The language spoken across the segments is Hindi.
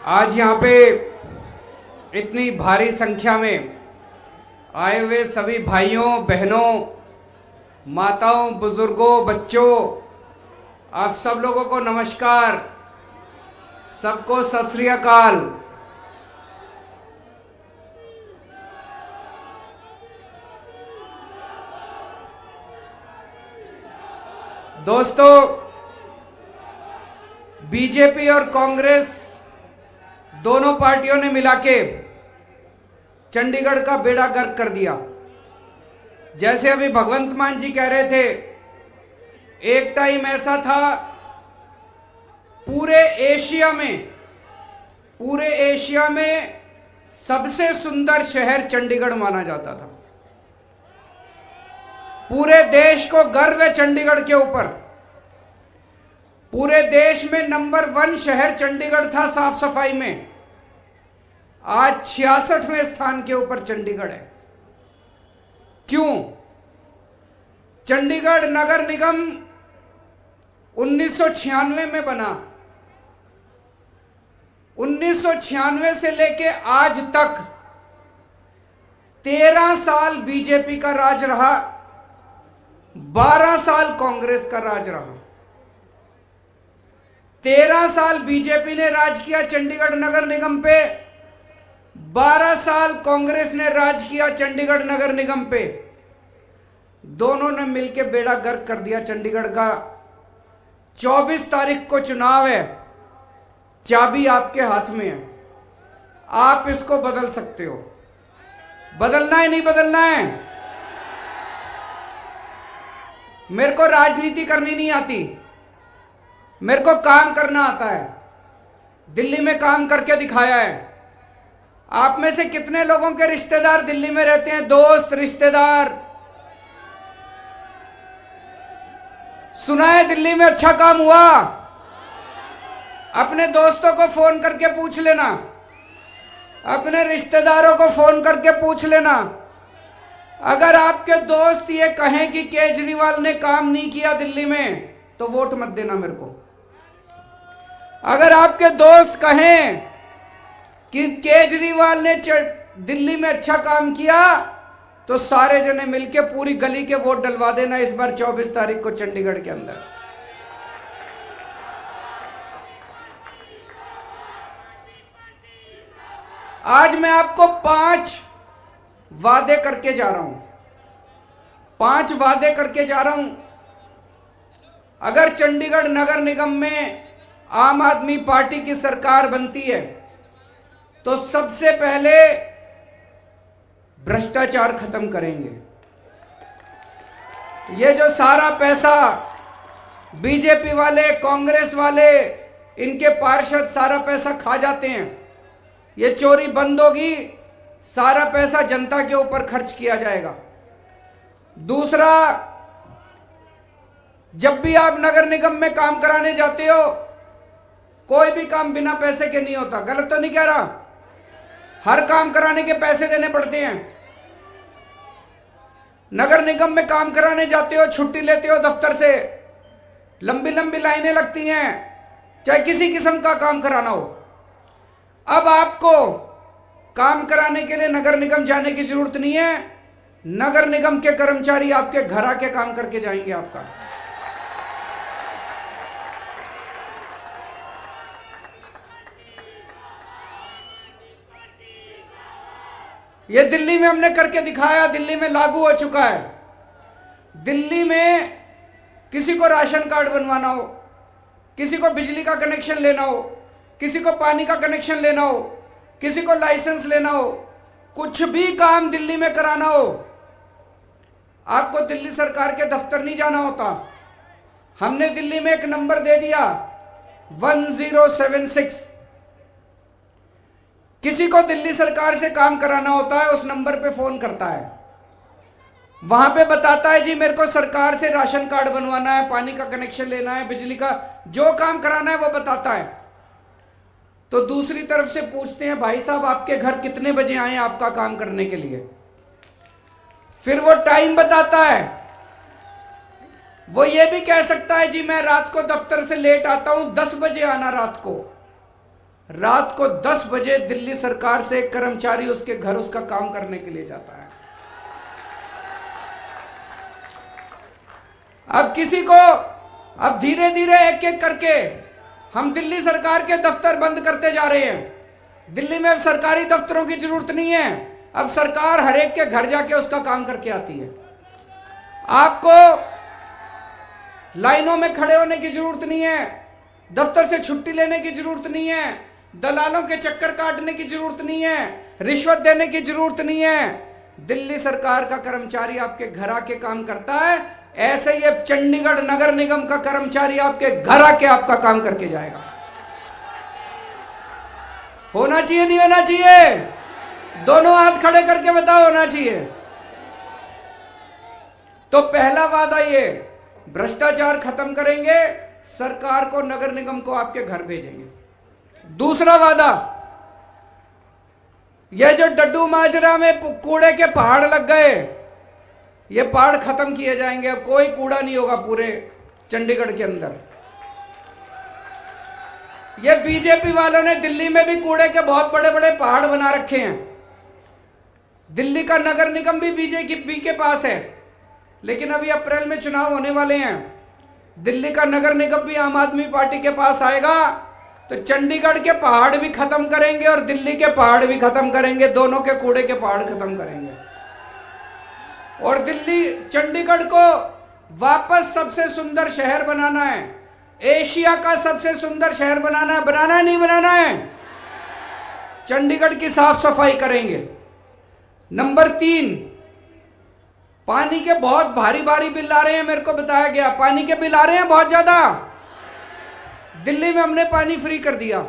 आज यहाँ पे इतनी भारी संख्या में आए हुए सभी भाइयों बहनों, माताओं, बुजुर्गों, बच्चों, आप सब लोगों को नमस्कार, सबको सत श्री अकाल। दोस्तों, बीजेपी और कांग्रेस दोनों पार्टियों ने मिलाके चंडीगढ़ का बेड़ा गर्क कर दिया। जैसे अभी भगवंत मान जी कह रहे थे, एक टाइम ऐसा था पूरे एशिया में सबसे सुंदर शहर चंडीगढ़ माना जाता था। पूरे देश को गर्व है चंडीगढ़ के ऊपर। पूरे देश में नंबर 1 शहर चंडीगढ़ था साफ सफाई में। आज 66वें स्थान के ऊपर चंडीगढ़ है। क्यों? चंडीगढ़ नगर निगम 1996 में बना। 1996 से लेके आज तक 13 साल बीजेपी का राज रहा, 12 साल कांग्रेस का राज रहा। 13 साल बीजेपी ने राज किया चंडीगढ़ नगर निगम पे, 12 साल कांग्रेस ने राज किया चंडीगढ़ नगर निगम पे। दोनों ने मिलकर बेड़ा गर्क कर दिया चंडीगढ़ का। 24 तारीख को चुनाव है, चाबी आपके हाथ में है। आप इसको बदल सकते हो। बदलना है, नहीं बदलना है? मेरे को राजनीति करनी नहीं आती, मेरे को काम करना आता है। दिल्ली में काम करके दिखाया है। आप में से कितने लोगों के रिश्तेदार दिल्ली में रहते हैं? दोस्त, रिश्तेदार? सुना है दिल्ली में अच्छा काम हुआ? अपने दोस्तों को फोन करके पूछ लेना, अपने रिश्तेदारों को फोन करके पूछ लेना। अगर आपके दोस्त ये कहें कि केजरीवाल ने काम नहीं किया दिल्ली में, तो वोट मत देना मेरे को। अगर आपके दोस्त कहें कि केजरीवाल ने दिल्ली में अच्छा काम किया, तो सारे जने मिलके पूरी गली के वोट डलवा देना इस बार 24 तारीख को चंडीगढ़ के अंदर। आज मैं आपको 5 वादे करके जा रहा हूं। 5 वादे करके जा रहा हूं। अगर चंडीगढ़ नगर निगम में आम आदमी पार्टी की सरकार बनती है, तो सबसे पहले भ्रष्टाचार खत्म करेंगे। ये जो सारा पैसा बीजेपी वाले, कांग्रेस वाले, इनके पार्षद सारा पैसा खा जाते हैं, ये चोरी बंद होगी। सारा पैसा जनता के ऊपर खर्च किया जाएगा। दूसरा, जब भी आप नगर निगम में काम कराने जाते हो, कोई भी काम बिना पैसे के नहीं होता। गलत तो नहीं कह रहा? हर काम कराने के पैसे देने पड़ते हैं। नगर निगम में काम कराने जाते हो, छुट्टी लेते हो दफ्तर से, लंबी लंबी लाइनें लगती हैं, चाहे किसी किस्म का काम कराना हो। अब आपको काम कराने के लिए नगर निगम जाने की जरूरत नहीं है। नगर निगम के कर्मचारी आपके घर आके काम करके जाएंगे आपका। ये दिल्ली में हमने करके दिखाया, दिल्ली में लागू हो चुका है। दिल्ली में किसी को राशन कार्ड बनवाना हो, किसी को बिजली का कनेक्शन लेना हो, किसी को पानी का कनेक्शन लेना हो, किसी को लाइसेंस लेना हो, कुछ भी काम दिल्ली में कराना हो, आपको दिल्ली सरकार के दफ्तर नहीं जाना होता। हमने दिल्ली में एक नंबर दे दिया 1076। किसी को दिल्ली सरकार से काम कराना होता है, उस नंबर पे फोन करता है, वहां पे बताता है जी मेरे को सरकार से राशन कार्ड बनवाना है, पानी का कनेक्शन लेना है, बिजली का जो काम कराना है वो बताता है। तो दूसरी तरफ से पूछते हैं भाई साहब आपके घर कितने बजे आए आपका काम करने के लिए? फिर वो टाइम बताता है। वो ये भी कह सकता है जी मैं रात को दफ्तर से लेट आता हूं, 10 बजे आना रात को। रात को 10 बजे दिल्ली सरकार से एक कर्मचारी उसके घर उसका काम करने के लिए जाता है। अब किसी को, अब धीरे धीरे एक एक करके हम दिल्ली सरकार के दफ्तर बंद करते जा रहे हैं। दिल्ली में अब सरकारी दफ्तरों की जरूरत नहीं है, अब सरकार हर एक के घर जाके उसका काम करके आती है। आपको लाइनों में खड़े होने की जरूरत नहीं है, दफ्तर से छुट्टी लेने की जरूरत नहीं है, दलालों के चक्कर काटने की जरूरत नहीं है, रिश्वत देने की जरूरत नहीं है। दिल्ली सरकार का कर्मचारी आपके घर आके काम करता है, ऐसे ही अब चंडीगढ़ नगर निगम का कर्मचारी आपके घर आके आपका काम करके जाएगा। होना चाहिए नहीं होना चाहिए? दोनों हाथ खड़े करके बताओ, होना चाहिए। तो पहला वादा ये, भ्रष्टाचार खत्म करेंगे, सरकार को नगर निगम को आपके घर भेजेंगे। दूसरा वादा, ये जो डड्डू माजरा में कूड़े के पहाड़ लग गए, ये पहाड़ खत्म किए जाएंगे। अब कोई कूड़ा नहीं होगा पूरे चंडीगढ़ के अंदर। ये बीजेपी वालों ने दिल्ली में भी कूड़े के बहुत बड़े बड़े पहाड़ बना रखे हैं। दिल्ली का नगर निगम भी बीजेपी के पास है, लेकिन अभी अप्रैल में चुनाव होने वाले हैं। दिल्ली का नगर निगम भी आम आदमी पार्टी के पास आएगा, तो चंडीगढ़ के पहाड़ भी खत्म करेंगे और दिल्ली के पहाड़ भी खत्म करेंगे, दोनों के कूड़े के पहाड़ खत्म करेंगे। और दिल्ली, चंडीगढ़ को वापस सबसे सुंदर शहर बनाना है, एशिया का सबसे सुंदर शहर बनाना है। बनाना है नहीं बनाना है? चंडीगढ़ की साफ सफाई करेंगे। नंबर 3, पानी के बहुत भारी भारी बिल आ रहे हैं, मेरे को बताया गया पानी के बिल आ रहे हैं बहुत ज्यादा। दिल्ली में हमने पानी फ्री कर दिया,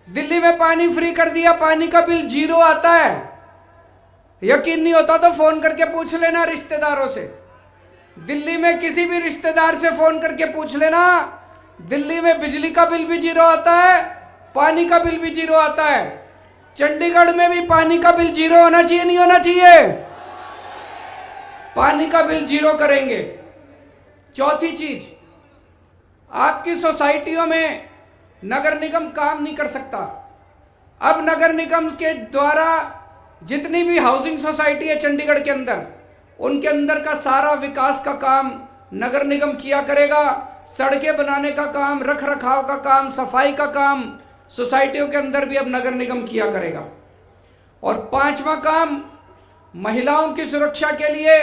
दिल्ली में पानी फ्री कर दिया, पानी का बिल 0 आता है। यकीन नहीं होता तो फोन करके पूछ लेना रिश्तेदारों से, दिल्ली में किसी भी रिश्तेदार से फोन करके पूछ लेना, दिल्ली में बिजली का बिल भी 0 आता है, पानी का बिल भी 0 आता है। चंडीगढ़ में भी पानी का बिल 0 होना चाहिए नहीं होना चाहिए? पानी का बिल 0 करेंगे। चौथी चीज, आपकी सोसाइटियों में नगर निगम काम नहीं कर सकता। अब नगर निगम के द्वारा जितनी भी हाउसिंग सोसाइटी है चंडीगढ़ के अंदर, उनके अंदर का सारा विकास का काम नगर निगम किया करेगा। सड़कें बनाने का काम, रख रखाव का काम, सफाई का काम सोसाइटियों के अंदर भी अब नगर निगम किया करेगा। और 5वां काम, महिलाओं की सुरक्षा के लिए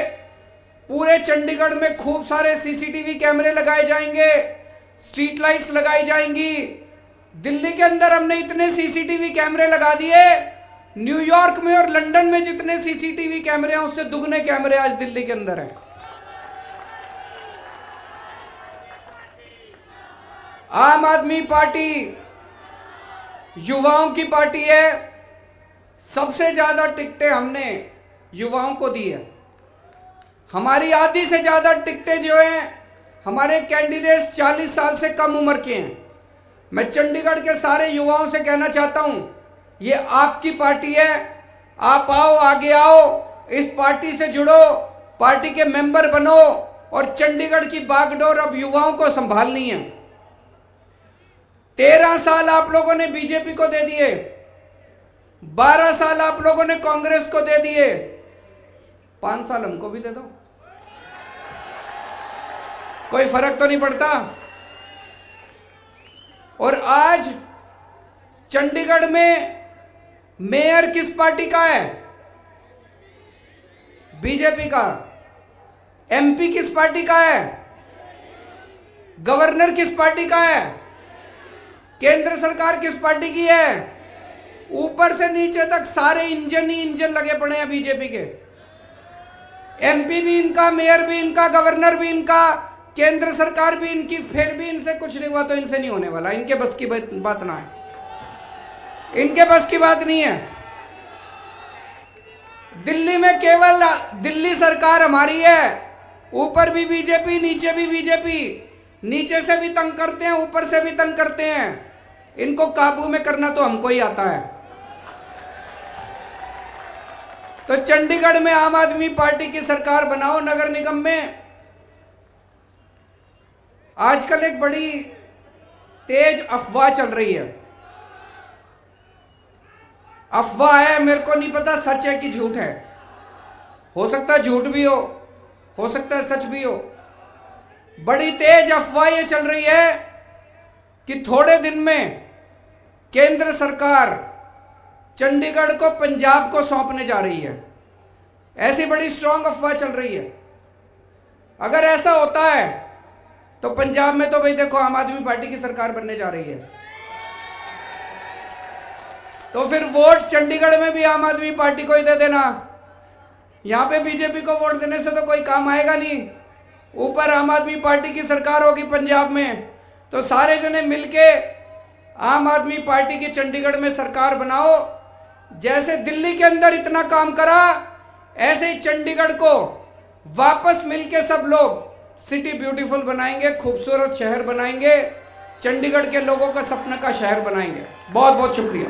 पूरे चंडीगढ़ में खूब सारे सीसीटीवी कैमरे लगाए जाएंगे, स्ट्रीट लाइट्स लगाई जाएंगी। दिल्ली के अंदर हमने इतने सीसीटीवी कैमरे लगा दिए, न्यूयॉर्क में और लंदन में जितने सीसीटीवी कैमरे हैं उससे दुगने कैमरे आज दिल्ली के अंदर हैं। आम आदमी पार्टी युवाओं की पार्टी है, सबसे ज्यादा टिकटें हमने युवाओं को दी है। हमारी आधी से ज्यादा टिकटें जो हैं हमारे कैंडिडेट्स 40 साल से कम उम्र के हैं। मैं चंडीगढ़ के सारे युवाओं से कहना चाहता हूं, ये आपकी पार्टी है, आप आओ, आगे आओ, इस पार्टी से जुड़ो, पार्टी के मेंबर बनो और चंडीगढ़ की बागडोर अब युवाओं को संभालनी है। 13 साल आप लोगों ने बीजेपी को दे दिए, 12 साल आप लोगों ने कांग्रेस को दे दिए, 5 साल हमको भी दे दो, कोई फर्क तो नहीं पड़ता। और आज चंडीगढ़ में मेयर किस पार्टी का है? बीजेपी का। एमपी किस पार्टी का है? गवर्नर किस पार्टी का है? केंद्र सरकार किस पार्टी की है? ऊपर से नीचे तक सारे इंजन ही इंजन लगे पड़े हैं बीजेपी के। एमपी भी इनका, मेयर भी इनका, गवर्नर भी इनका, केंद्र सरकार भी इनकी, फिर भी इनसे कुछ नहीं हुआ तो इनसे नहीं होने वाला। इनके बस की बात ना है, इनके बस की बात नहीं है। दिल्ली में केवल दिल्ली सरकार हमारी है, ऊपर भी बीजेपी, नीचे भी बीजेपी, नीचे से भी तंग करते हैं, ऊपर से भी तंग करते हैं। इनको काबू में करना तो हमको ही आता है। तो चंडीगढ़ में आम आदमी पार्टी की सरकार बनाओ नगर निगम में। आजकल एक बड़ी तेज अफवाह चल रही है अफवाह है, मेरे को नहीं पता सच है कि झूठ है। हो सकता है झूठ भी हो सकता है सच भी हो। बड़ी तेज अफवाह ये चल रही है कि थोड़े दिन में केंद्र सरकार चंडीगढ़ को पंजाब को सौंपने जा रही है। ऐसी बड़ी स्ट्रांग अफवाह चल रही है। अगर ऐसा होता है तो पंजाब में तो भाई देखो आम आदमी पार्टी की सरकार बनने जा रही है, तो फिर वोट चंडीगढ़ में भी आम आदमी पार्टी को ही दे देना। यहां पे बीजेपी को वोट देने से तो कोई काम आएगा नहीं। ऊपर आम आदमी पार्टी की सरकार होगी पंजाब में, तो सारे जने मिलके आम आदमी पार्टी की चंडीगढ़ में सरकार बनाओ। जैसे दिल्ली के अंदर इतना काम करा, ऐसे ही चंडीगढ़ को वापस मिलके सब लोग सिटी ब्यूटीफुल बनाएंगे, खूबसूरत शहर बनाएंगे, चंडीगढ़ के लोगों का सपने का शहर बनाएंगे। बहुत बहुत शुक्रिया।